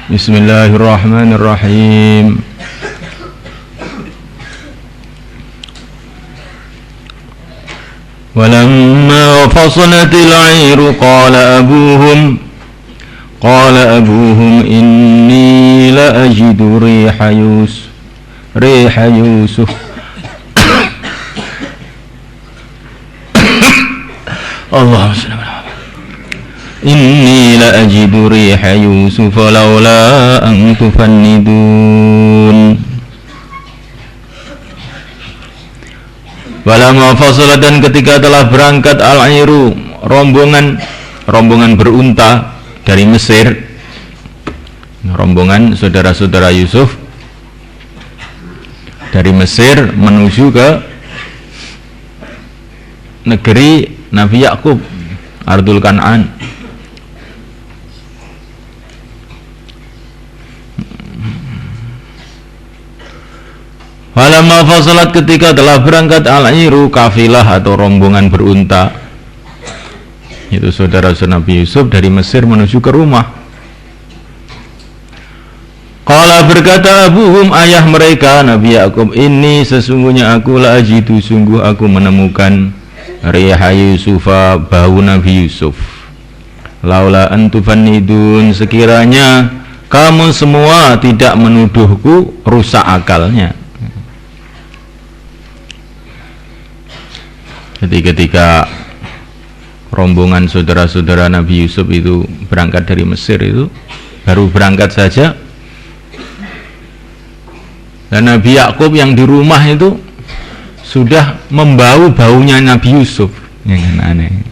Bismillahirrahmanirrahim. Walamma fasalatil 'airu qala abuhum inni la ajidu riha Yusuf Allahumma shalli ala inni la ajidu riha Yusuf laula an tufannidun. Walamma fasala, dan ketika telah berangkat al-airu, rombongan berunta dari Mesir, rombongan saudara-saudara Yusuf dari Mesir menuju ke negeri Nabi Yakub, Ardul Kan'an. Falamma fasalat, ketika telah berangkat al-airu, kafilah atau rombongan berunta, itu saudara-saudara Nabi Yusuf dari Mesir menuju ke rumah. Qala, berkata abuhum, ayah mereka Nabi Yakub, ini sesungguhnya aku la ajidu, sungguh aku menemukan riha Yusufa, bau Nabi Yusuf, laula antufannidun, sekiranya kamu semua tidak menuduhku rusak akalnya. Jadi ketika rombongan saudara-saudara Nabi Yusuf itu berangkat dari Mesir, itu baru berangkat saja, dan Nabi Yakub yang di rumah itu sudah membau baunya Nabi Yusuf, yang aneh.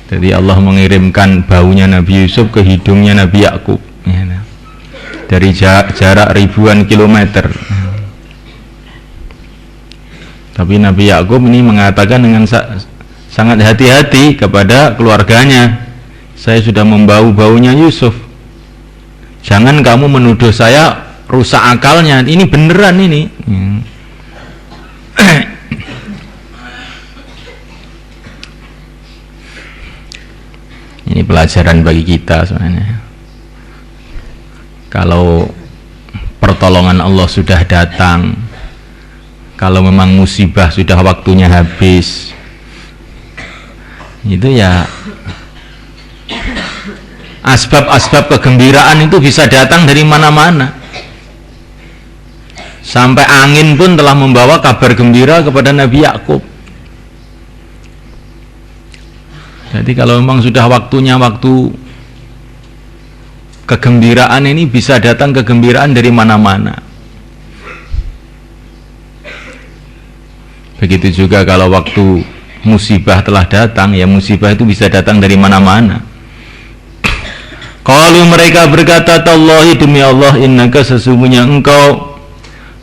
Jadi Allah mengirimkan baunya Nabi Yusuf ke hidungnya Nabi Yakub, dari jarak ribuan kilometer. Tapi Nabi Yakub ini mengatakan dengan sangat hati-hati kepada keluarganya, saya sudah membau baunya Yusuf, jangan kamu menuduh saya rusak akalnya, ini beneran ini. Ini pelajaran bagi kita sebenarnya. Kalau pertolongan Allah sudah datang, kalau memang musibah sudah waktunya habis, itu ya asbab-asbab kegembiraan itu bisa datang dari mana-mana. Sampai angin pun telah membawa kabar gembira kepada Nabi Yakub. Jadi kalau memang sudah waktunya, waktu kegembiraan ini bisa datang kegembiraan dari mana-mana. Begitu juga kalau waktu musibah telah datang, ya musibah itu bisa datang dari mana-mana. Qalu, mereka berkata, tallahi, demi Allah, innaka, sesungguhnya engkau,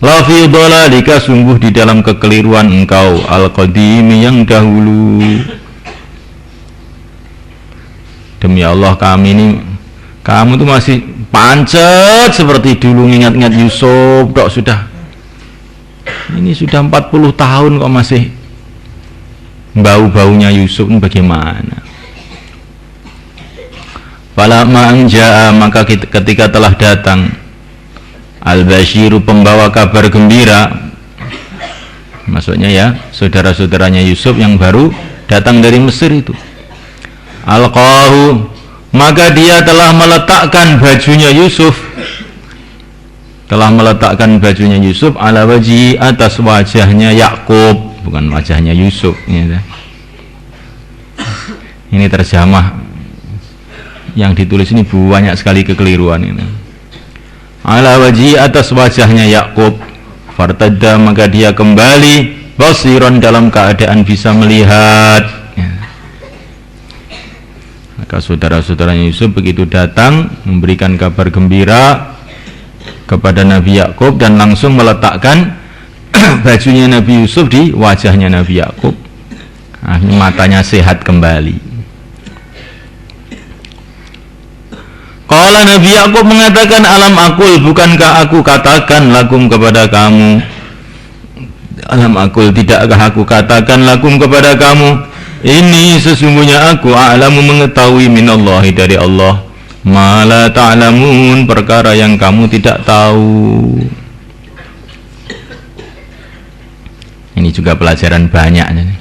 la fi dhalalika, sungguh di dalam kekeliruan engkau, al-qadimi, yang dahulu. Demi Allah, kamu tuh masih pancet seperti dulu, ingat-ingat Yusuf, dok, sudah. Ini sudah 40 tahun kok masih bau-baunya Yusuf, ini bagaimana? Falamma anja'a, maka ketika telah datang al-basyiru, pembawa kabar gembira, maksudnya ya saudara-saudaranya Yusuf yang baru datang dari Mesir itu, alqahu, maka dia telah meletakkan bajunya Yusuf, ala wajhi, atas wajahnya Yakub, bukan wajahnya Yusuf. Ini terjemah yang ditulis ini banyak sekali kekeliruan ini. Ala wajhi, atas wajahnya Yakub, fartadda, maka dia kembali basiran, dalam keadaan bisa melihat. Maka saudara-saudaranya Yusuf begitu datang memberikan kabar gembira kepada Nabi Yakub dan langsung meletakkan bajunya Nabi Yusuf di wajahnya Nabi Yakub. Akhirnya matanya sehat kembali. Qala, Nabi Yakub mengatakan, alam akul, bukankah aku katakan lakum kepada kamu, alam akul, tidakkah aku katakan lakum kepada kamu, ini sesungguhnya aku a'lamu, mengetahui, minallahi, dari Allah, ma la ta'lamun, perkara yang kamu tidak tahu. Ini juga pelajaran banyak ini.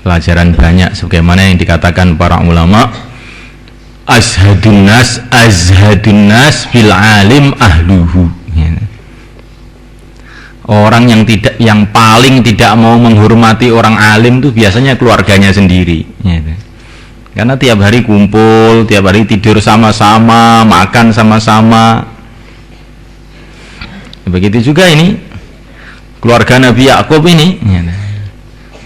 Pelajaran banyak sebagaimana yang dikatakan para ulama, azhadun nas bil alim ahluhu. Orang yang paling tidak mau menghormati orang alim itu biasanya keluarganya sendiri. Karena tiap hari kumpul, tiap hari tidur sama-sama, makan sama-sama. Begitu juga ini keluarga Nabi Yakub ini.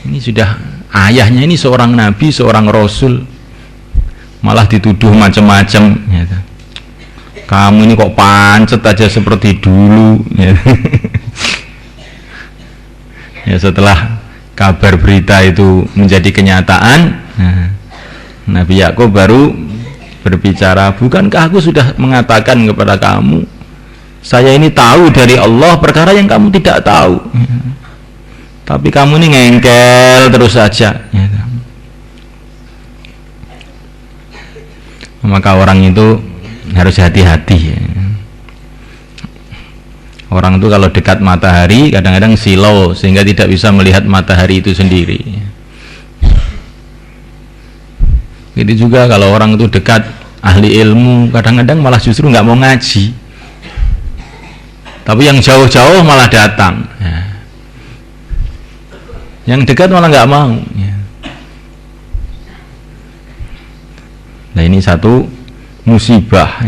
Ini sudah ayahnya ini seorang nabi, seorang rasul, malah dituduh macam-macam. Kamu ini kok pancet aja seperti dulu. Ya, setelah kabar berita itu menjadi kenyataan, Nabi Yakub baru berbicara, bukankah aku sudah mengatakan kepada kamu, saya ini tahu dari Allah perkara yang kamu tidak tahu. Tapi kamu ini ngengkel terus saja. Maka orang itu harus hati-hati. Orang itu kalau dekat matahari kadang-kadang silau sehingga tidak bisa melihat matahari itu sendiri. Jadi juga kalau orang itu dekat ahli ilmu kadang-kadang malah justru nggak mau ngaji. Tapi yang jauh-jauh malah datang. Yang dekat malah nggak mau. Nah ini satu musibah.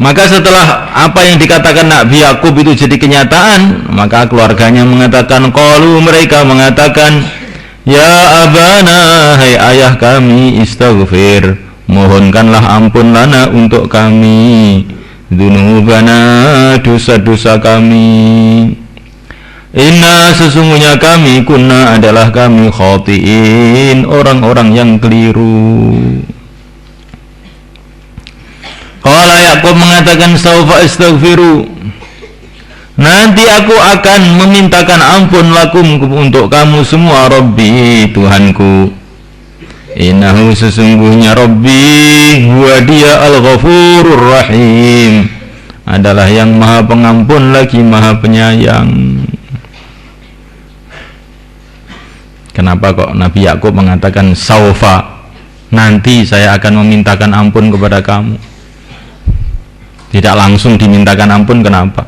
Maka setelah apa yang dikatakan Nabi Yakub itu jadi kenyataan, maka keluarganya mengatakan, qalu, mereka mengatakan, ya abana, hai ayah kami, istaghfir, mohonkanlah ampun lana untuk kami, dzunubana, dosa-dosa kami, inna, sesungguhnya kami, kunna, adalah kami, khotiin, orang-orang yang keliru. Qala Yakub mengatakan, saufa astaghfiru, nanti aku akan memintakan ampun lakum, untuk kamu semua, Rabbi, Tuhanku, innahu, sesungguhnya Rabbi, huwa dia al-ghafurur rahim, adalah yang maha pengampun lagi maha penyayang. Kenapa kok Nabi Yakub mengatakan saufa, nanti saya akan memintakan ampun kepada kamu, tidak langsung dimintakan ampun? Kenapa?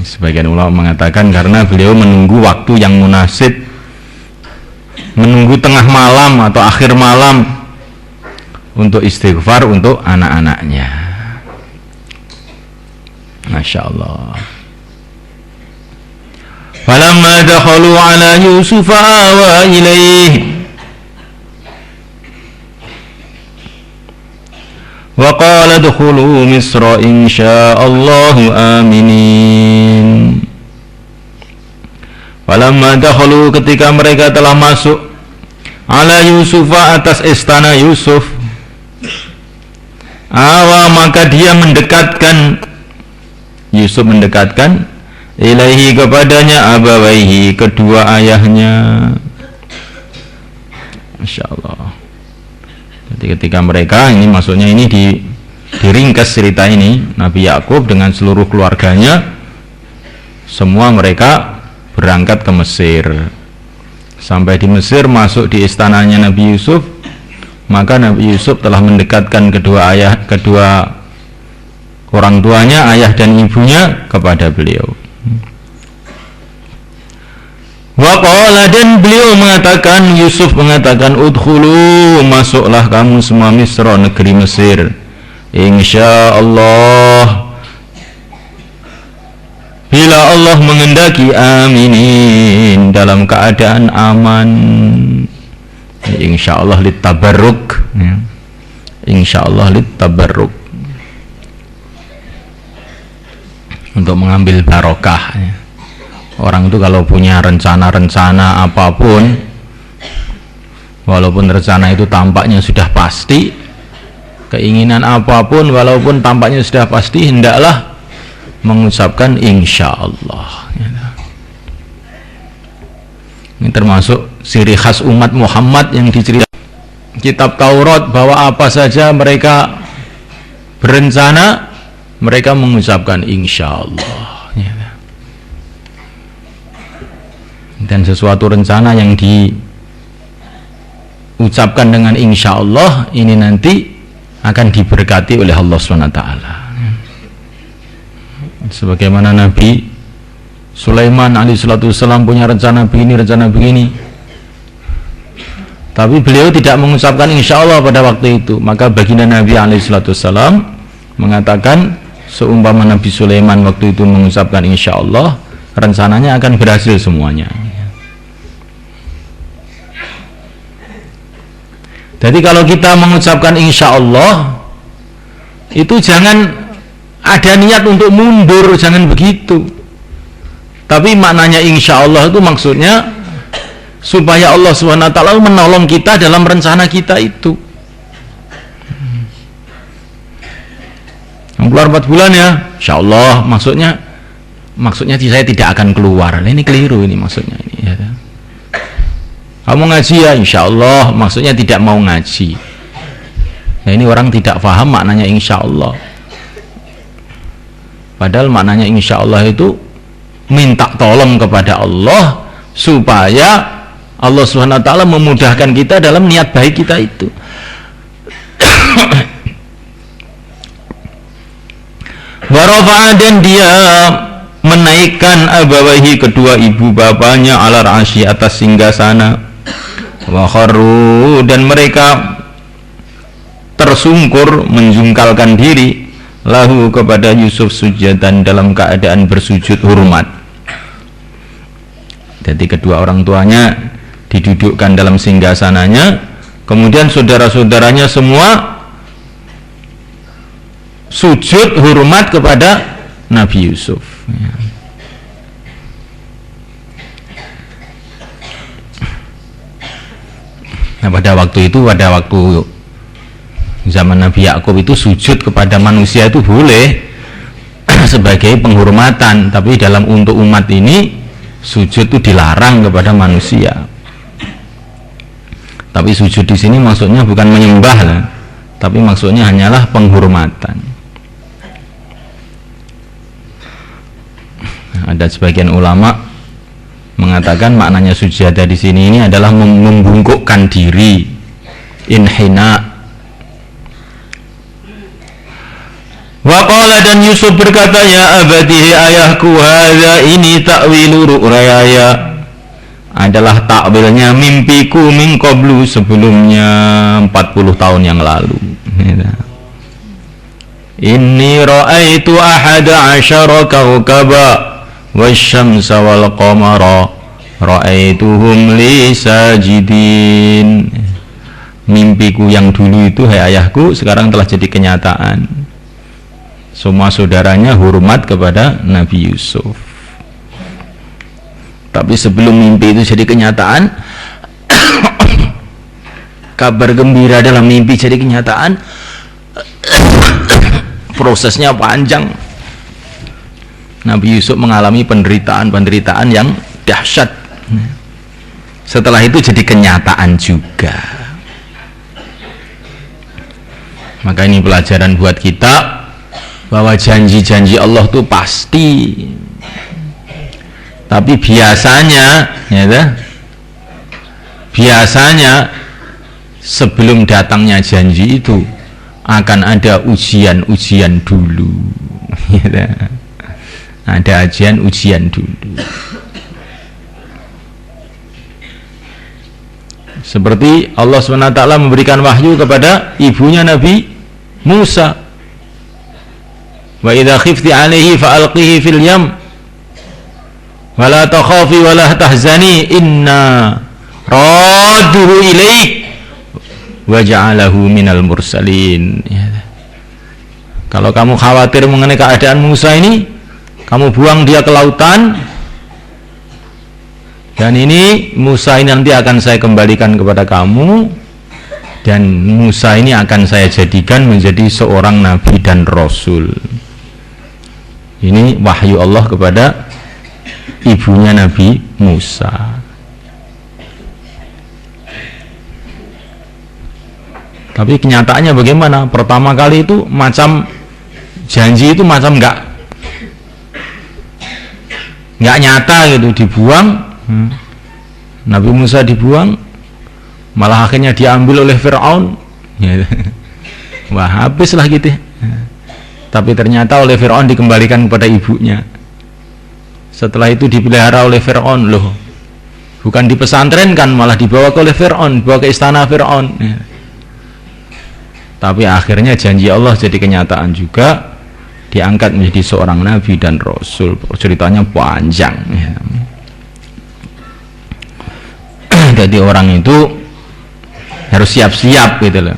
Sebagian ulama mengatakan karena beliau menunggu waktu yang munasib, menunggu tengah malam atau akhir malam untuk istighfar untuk anak-anaknya. Masya Allah. Falamma dakhalu ala Yusuf awa ilaihi wa qala dukhulu Misra insya'allahu aminin. Falamma dakhalu, ketika mereka telah masuk, ala Yusufa, atas istana Yusuf, awa, maka dia mendekatkan, Yusuf mendekatkan, ilaihi, kepadanya, abawaihi, kedua ayahnya. Masya Allah. Jadi ketika mereka ini, maksudnya ini diringkas cerita ini, Nabi Yakub dengan seluruh keluarganya, semua mereka berangkat ke Mesir. Sampai di Mesir, masuk di istananya Nabi Yusuf, maka Nabi Yusuf telah mendekatkan kedua orang tuanya, ayah dan ibunya, kepada beliau. Waqala, dan beliau mengatakan, Yusuf mengatakan, udkhulu, masuklah kamu semua Misra, negeri Mesir, insyaallah, bila Allah mengendaki, aminin, dalam keadaan aman. Insyaallah litabarruk, ya. Insyaallah litabarruk, untuk mengambil barokah, ya. Orang itu kalau punya rencana-rencana apapun, walaupun rencana itu tampaknya sudah pasti, keinginan apapun walaupun tampaknya sudah pasti, hendaklah mengucapkan insya Allah. Ini termasuk ciri khas umat Muhammad yang diceritakan kitab Taurat, bahwa apa saja mereka berencana, mereka mengucapkan insyaallah. Dan sesuatu rencana yang diucapkan dengan insyaallah ini nanti akan diberkati oleh Allah SWT. Sebagaimana Nabi Sulaiman alaihissalam punya rencana begini, tapi beliau tidak mengucapkan insyaallah pada waktu itu. Maka baginda Nabi alaihissalam mengatakan, seumpama Nabi Sulaiman waktu itu mengucapkan insyaallah, rencananya akan berhasil semuanya. Jadi kalau kita mengucapkan insyaallah, itu jangan ada niat untuk mundur, jangan begitu. Tapi maknanya insyaallah itu maksudnya supaya Allah SWT menolong kita dalam rencana kita itu. Keluar 4 bulan ya, insyaallah, maksudnya saya tidak akan keluar. Nah, ini keliru ini maksudnya ini. Ya. Kamu ngaji ya, insyaallah, maksudnya tidak mau ngaji. Nah, ini orang tidak paham maknanya insyaallah. Padahal maknanya insyaallah itu minta tolong kepada Allah supaya Allah SWT memudahkan kita dalam niat baik kita itu. Warafa'a, dan dia menaikkan abawahi, kedua ibu bapanya, ala arsy, atas singgasana. Wa kharru, dan mereka tersungkur menjungkalkan diri lahu, kepada Yusuf, sujadan, dalam keadaan bersujud hormat. Jadi kedua orang tuanya didudukkan dalam singgasananya, kemudian saudara-saudaranya semua sujud hormat kepada Nabi Yusuf. Nah, pada waktu zaman Nabi Yakub itu sujud kepada manusia itu boleh sebagai penghormatan, tapi untuk umat ini sujud itu dilarang kepada manusia. Tapi sujud di sini maksudnya bukan menyembah lah, tapi maksudnya hanyalah penghormatan. Ada sebagian ulama mengatakan maknanya sujada di sini ini adalah membungkukkan diri, inhina. Waqala, dan Yusuf berkata, ya abadihi, ayahku, hadza, ini ta'wilu ru'yaya, adalah takwilnya mimpiku, min qablu, sebelumnya 40 tahun yang lalu. Inni ra'aitu ahada asyara kawkaba wasyamsa wal qamara ra'aituhum li sajidin. Mimpiku yang dulu itu, hai ayahku, sekarang telah jadi kenyataan. Semua saudaranya hormat kepada Nabi Yusuf. Tapi sebelum mimpi itu jadi kenyataan, kabar gembira dalam mimpi jadi kenyataan, prosesnya panjang. Nabi Yusuf mengalami penderitaan yang dahsyat. Setelah itu jadi kenyataan juga. Maka ini pelajaran buat kita, bahwa janji-janji Allah itu pasti, tapi biasanya sebelum datangnya janji itu akan ada ujian-ujian dulu. Ada ujian dulu. Seperti Allah SWT memberikan wahyu kepada ibunya Nabi Musa, wa idza khifti alaihi fa'alqihi fil yam wa la takhafi wa la tahzani inna radduhu ilaik wa ja'alahu minal mursalin. Kalau kamu khawatir mengenai keadaan Musa ini, kamu buang dia ke lautan, dan ini Musa ini nanti akan saya kembalikan kepada kamu, dan Musa ini akan saya jadikan menjadi seorang nabi dan rasul. Ini wahyu Allah kepada ibunya Nabi Musa. Tapi kenyataannya bagaimana? Pertama kali itu macam janji itu macam nggak nyata gitu, dibuang. Nabi Musa dibuang, malah akhirnya diambil oleh Fir'aun. Wah, habislah gitu. Tapi ternyata oleh Fir'aun dikembalikan kepada ibunya. Setelah itu dipelihara oleh Fir'aun. Loh, bukan dipesantrenkan, malah dibawa oleh Fir'aun, dibawa ke istana Fir'aun. Tapi akhirnya janji Allah jadi kenyataan juga, diangkat menjadi seorang nabi dan rasul. Ceritanya panjang. Jadi orang itu harus siap-siap gitu loh.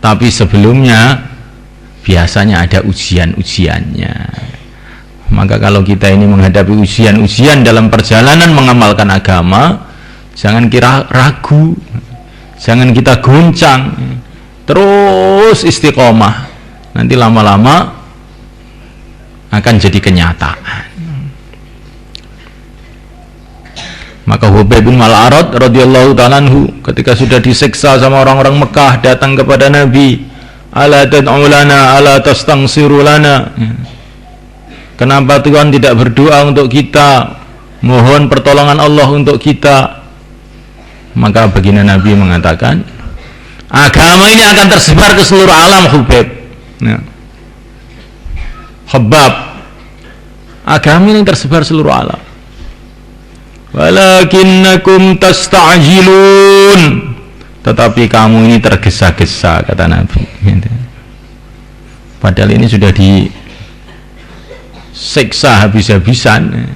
Tapi sebelumnya biasanya ada ujian-ujiannya. Maka kalau kita ini menghadapi ujian-ujian dalam perjalanan mengamalkan agama, jangan kira ragu, jangan kita goncang, terus istiqomah. Nanti lama-lama akan jadi kenyataan. Maka Hubayb bin Al-Arad radhiyallahu ta'ala anhu ketika sudah disiksa sama orang-orang Mekah, datang kepada Nabi, ala tad'u lana, ala tastansiru lana. Kenapa Tuhan tidak berdoa untuk kita, mohon pertolongan Allah untuk kita? Maka baginda Nabi mengatakan, agama ini akan tersebar ke seluruh alam, Hubayb. Habab, agama ini tersebar seluruh alam. Walakinnakum tasta'jilun, tetapi kamu ini tergesa-gesa, kata Nabi. Padahal ini sudah disiksa habis-habisan,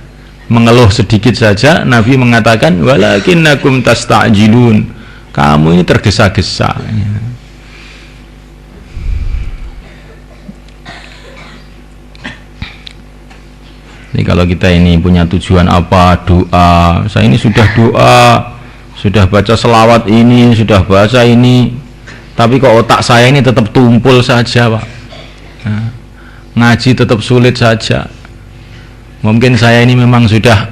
mengeluh sedikit saja Nabi mengatakan walakinnakum tasta'jilun, kamu ini tergesa-gesa. Jadi kalau kita ini punya tujuan apa, doa, saya ini sudah doa, sudah baca selawat ini, sudah baca ini, tapi kok otak saya ini tetap tumpul saja, Pak. Nah, ngaji tetap sulit saja. Mungkin saya ini memang sudah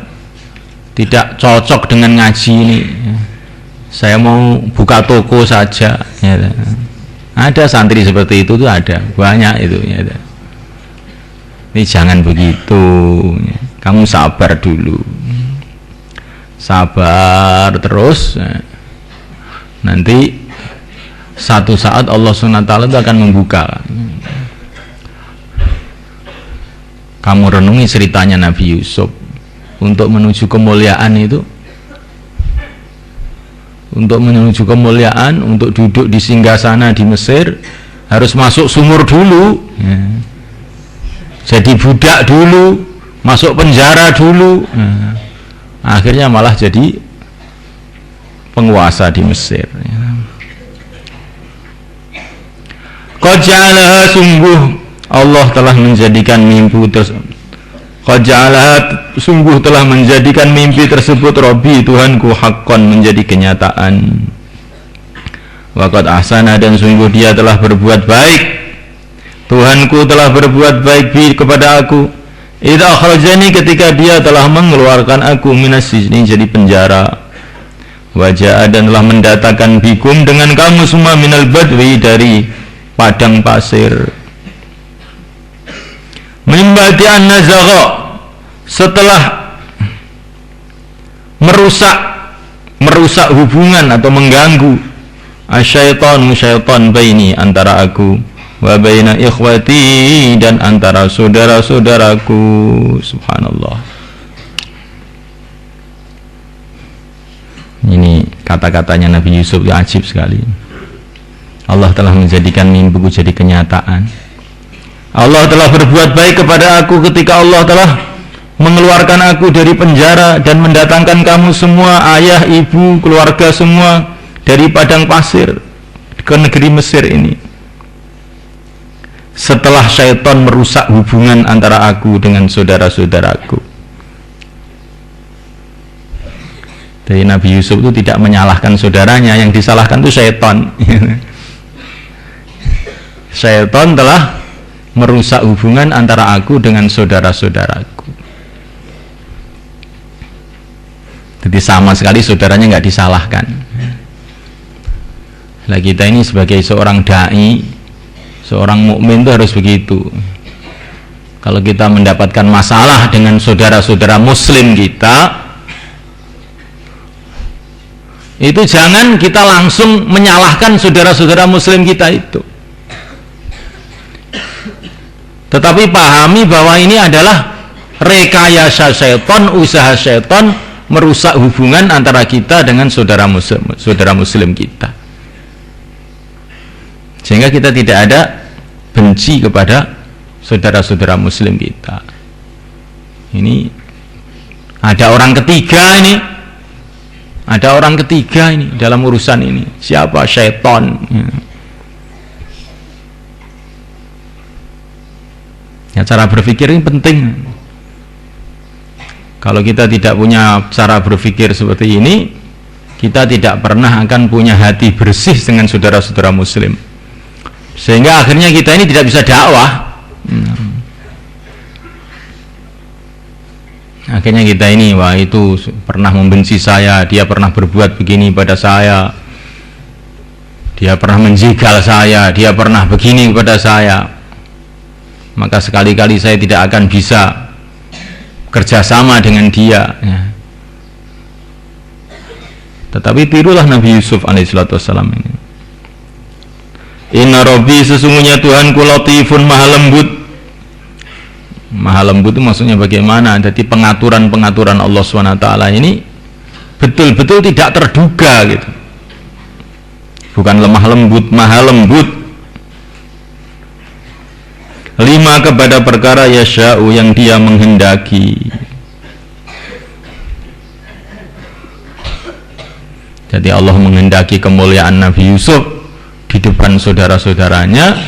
tidak cocok dengan ngaji ini. Saya mau buka toko saja. Ya. Ada santri seperti itu tuh, ada banyak itu. Ya. Ini jangan begitu, kamu sabar dulu, sabar terus, nanti satu saat Allah SWT itu akan membuka. Kamu renungi ceritanya Nabi Yusuf, untuk menuju kemuliaan itu, untuk menuju kemuliaan, untuk duduk di singgasana di Mesir, harus masuk sumur dulu. Jadi budak dulu, masuk penjara dulu, akhirnya malah jadi penguasa di Mesir. Qad ja'alaha, sungguh Allah telah menjadikan mimpi tersebut. Qad ja'alaha, sungguh telah menjadikan mimpi tersebut Rabbi, Tuhanku, haqqan, menjadi kenyataan. Wa qad ahsana, dan sungguh Dia telah berbuat baik, Tuhanku telah berbuat baik kepada aku. Idza akhrajani, ketika Dia telah mengeluarkan aku minas sijni, jadi penjara. Wajah, dan telah mendatangkan bikum, dengan kamu semua, minal badwi, dari padang pasir. Mimbati an-nazagha, setelah merusak hubungan atau mengganggu asyaitanu, syaitan, baini, antara aku, wa baina ikhwati, dan antara saudara-saudaraku. Subhanallah. Ini kata-katanya Nabi Yusuf yang ajib sekali. Allah telah menjadikan mimpiku jadi kenyataan. Allah telah berbuat baik kepada aku ketika Allah telah mengeluarkan aku dari penjara dan mendatangkan kamu semua, ayah, ibu, keluarga semua, dari padang pasir ke negeri Mesir ini. Setelah syaitan merusak hubungan antara aku dengan saudara-saudaraku. Jadi Nabi Yusuf itu tidak menyalahkan saudaranya, yang disalahkan itu syaitan. Syaitan telah merusak hubungan antara aku dengan saudara-saudaraku. Jadi sama sekali saudaranya nggak disalahkan. Lah kita ini sebagai seorang dai, seorang mukmin itu harus begitu. Kalau kita mendapatkan masalah dengan saudara-saudara muslim kita, itu jangan kita langsung menyalahkan saudara-saudara muslim kita itu, tetapi pahami bahwa ini adalah rekayasa syaitan, usaha syaitan merusak hubungan antara kita dengan saudara muslim kita, sehingga kita tidak ada benci kepada saudara-saudara muslim kita. Ini ada orang ketiga ini, ada orang ketiga ini dalam urusan ini. Siapa? Syaitan. Ya, cara berpikir ini penting. Kalau kita tidak punya cara berpikir seperti ini, kita tidak pernah akan punya hati bersih dengan saudara-saudara muslim, sehingga akhirnya kita ini tidak bisa dakwah. Akhirnya kita ini, wah itu pernah membenci saya, dia pernah berbuat begini pada saya, dia pernah menjegal saya, dia pernah begini kepada saya, maka sekali-kali saya tidak akan bisa kerjasama dengan dia, ya. Tetapi tirulah Nabi Yusuf alaihissalam ini. Inna Rabbi, sesungguhnya Tuhanku latifun, maha lembut. Maha lembut itu maksudnya bagaimana? Jadi pengaturan-pengaturan Allah SWT ini betul-betul tidak terduga gitu. Bukan lemah lembut, maha lembut. Lima, kepada perkara yasha'u yang dia menghendaki. Jadi Allah menghendaki kemuliaan Nabi Yusuf di depan saudara-saudaranya,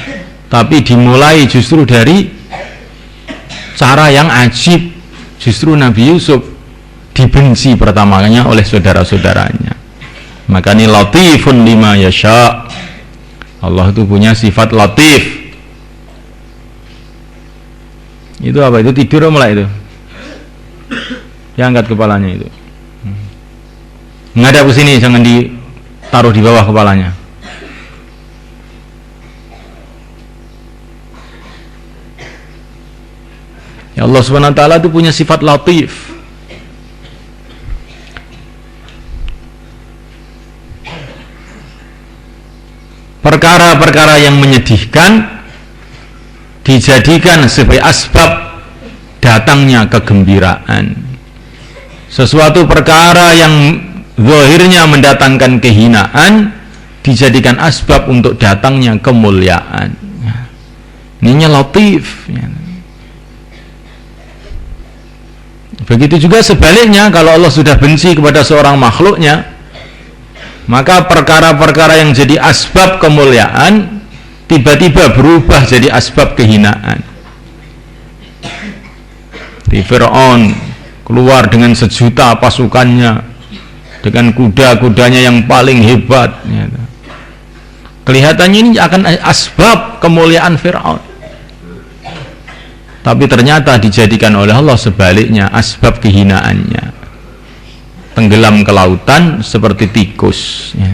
tapi dimulai justru dari cara yang ajib. Justru Nabi Yusuf dibenci pertamanya oleh saudara-saudaranya. Maka ini latifun lima yasha. Allah itu punya sifat latif. Itu apa? Itu tidur mulai itu. Dia angkat kepalanya itu. Ngadap ke sini, jangan ditaruh di bawah kepalanya. Ya, Allah Subhanahu wa taala itu punya sifat latif. Perkara-perkara yang menyedihkan dijadikan sebagai asbab datangnya kegembiraan. Sesuatu perkara yang zahirnya mendatangkan kehinaan dijadikan asbab untuk datangnya kemuliaan. Ininya latif. Begitu juga sebaliknya, kalau Allah sudah benci kepada seorang makhluknya, maka perkara-perkara yang jadi asbab kemuliaan tiba-tiba berubah jadi asbab kehinaan. Di Fir'aun keluar dengan 1 juta pasukannya, dengan kuda-kudanya yang paling hebat, ya. Kelihatannya ini akan asbab kemuliaan Fir'aun, tapi ternyata dijadikan oleh Allah sebaliknya, asbab kehinaannya. Tenggelam ke lautan seperti tikus, ya.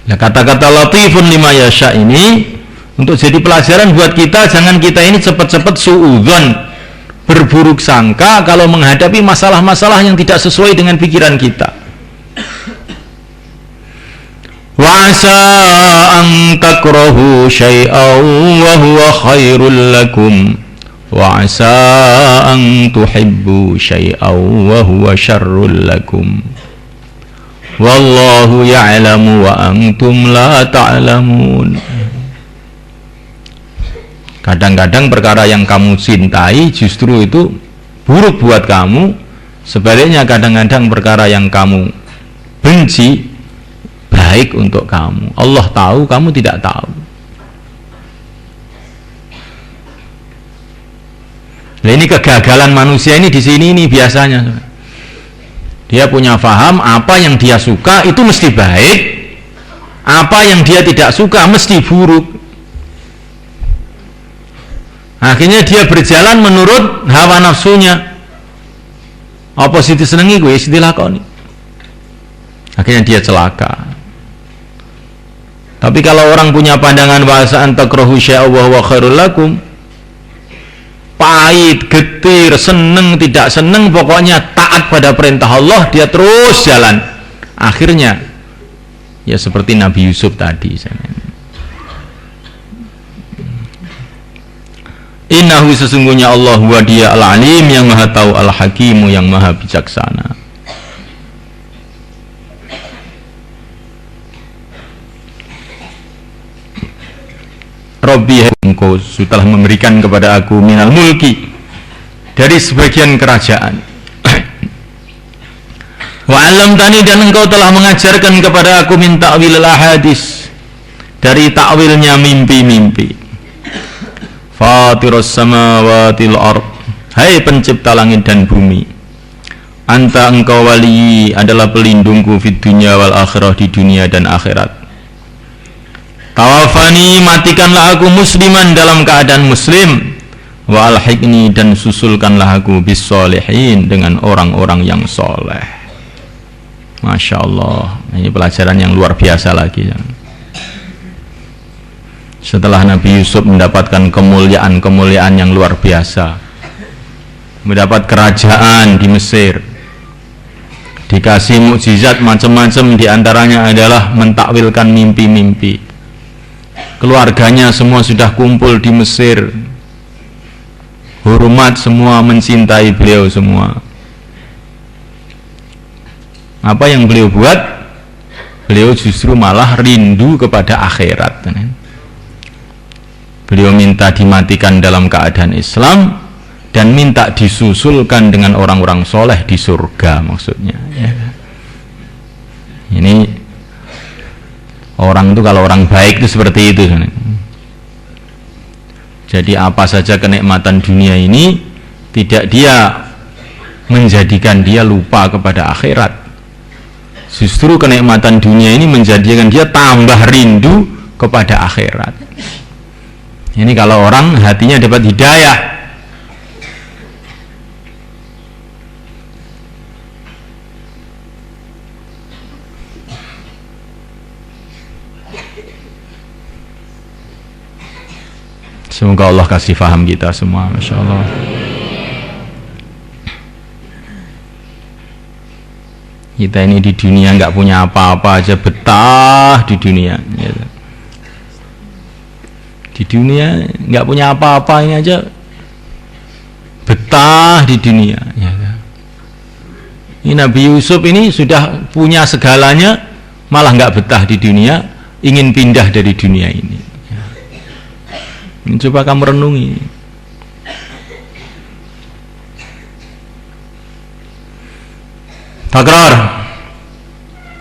Nah, kata-kata latifun lima yasha ini untuk jadi pelajaran buat kita. Jangan kita ini cepat-cepat suudzon, berburuk sangka kalau menghadapi masalah-masalah yang tidak sesuai dengan pikiran kita. Wa asa an takrahu syai'an wa huwa khairul lakum wa asa an tuhibbu syai'an wa huwa syarrul lakum. Wallahu ya'lamu wa antum la ta'lamun. Kadang-kadang perkara yang kamu cintai justru itu buruk buat kamu. Sebaliknya kadang-kadang perkara yang kamu benci baik untuk kamu. Allah tahu, kamu tidak tahu. Nah, ini kegagalan manusia ini di sini ini biasanya. Dia punya faham apa yang dia suka itu mesti baik, apa yang dia tidak suka mesti buruk. Akhirnya dia berjalan menurut hawa nafsunya. Apa sih disenengi gue, sih dilakoni. Akhirnya dia celaka. Tapi kalau orang punya pandangan bahasa antakrahu syai'a wa huwa khairul lakum, pahit, getir, seneng, tidak seneng, pokoknya taat pada perintah Allah, dia terus jalan. Akhirnya ya seperti Nabi Yusuf tadi. Innahu sesungguhnya Allah wa dia al-alim yang maha tahu, al-hakimu yang maha bijaksana. Rabbi, engkau sudah memberikan kepada aku minal mulki, dari sebagian kerajaan. Wa 'allamtani, dan engkau telah mengajarkan kepada aku min ta'wil al-ahadis, dari takwilnya mimpi-mimpi. Fatirus samawati wal ard, hai pencipta langit dan bumi. Anta, engkau wali, adalah pelindungku fid dunya wal akhirah, di dunia dan akhirat. Tawafani, matikanlah aku musliman, dalam keadaan muslim. Wa alhiqni, dan susulkanlah aku bis sholihin, dengan orang-orang yang soleh. Masya Allah, ini pelajaran yang luar biasa lagi. Setelah Nabi Yusuf mendapatkan kemuliaan yang luar biasa, mendapat kerajaan di Mesir, dikasih mukjizat macam-macam, diantaranya adalah mentakwilkan mimpi-mimpi. Keluarganya semua sudah kumpul di Mesir, hormat semua, mencintai beliau semua. Apa yang beliau buat? Beliau justru malah rindu kepada akhirat. Beliau minta dimatikan dalam keadaan Islam, dan minta disusulkan dengan orang-orang soleh di surga, maksudnya ya. Ini orang itu, kalau orang baik itu seperti itu. Jadi apa saja kenikmatan dunia ini tidak dia menjadikan dia lupa kepada akhirat. Justru kenikmatan dunia ini menjadikan dia tambah rindu kepada akhirat. Ini kalau orang hatinya dapat hidayah. Semoga Allah kasih faham kita semua, Masya Allah. Kita ini di dunia nggak punya apa-apa aja, betah di dunia. Di dunia nggak punya apa-apa, ini aja betah di dunia. Ini Nabi Yusuf ini sudah punya segalanya, malah nggak betah di dunia, ingin pindah dari dunia ini. Coba kamu renungi. Takrar.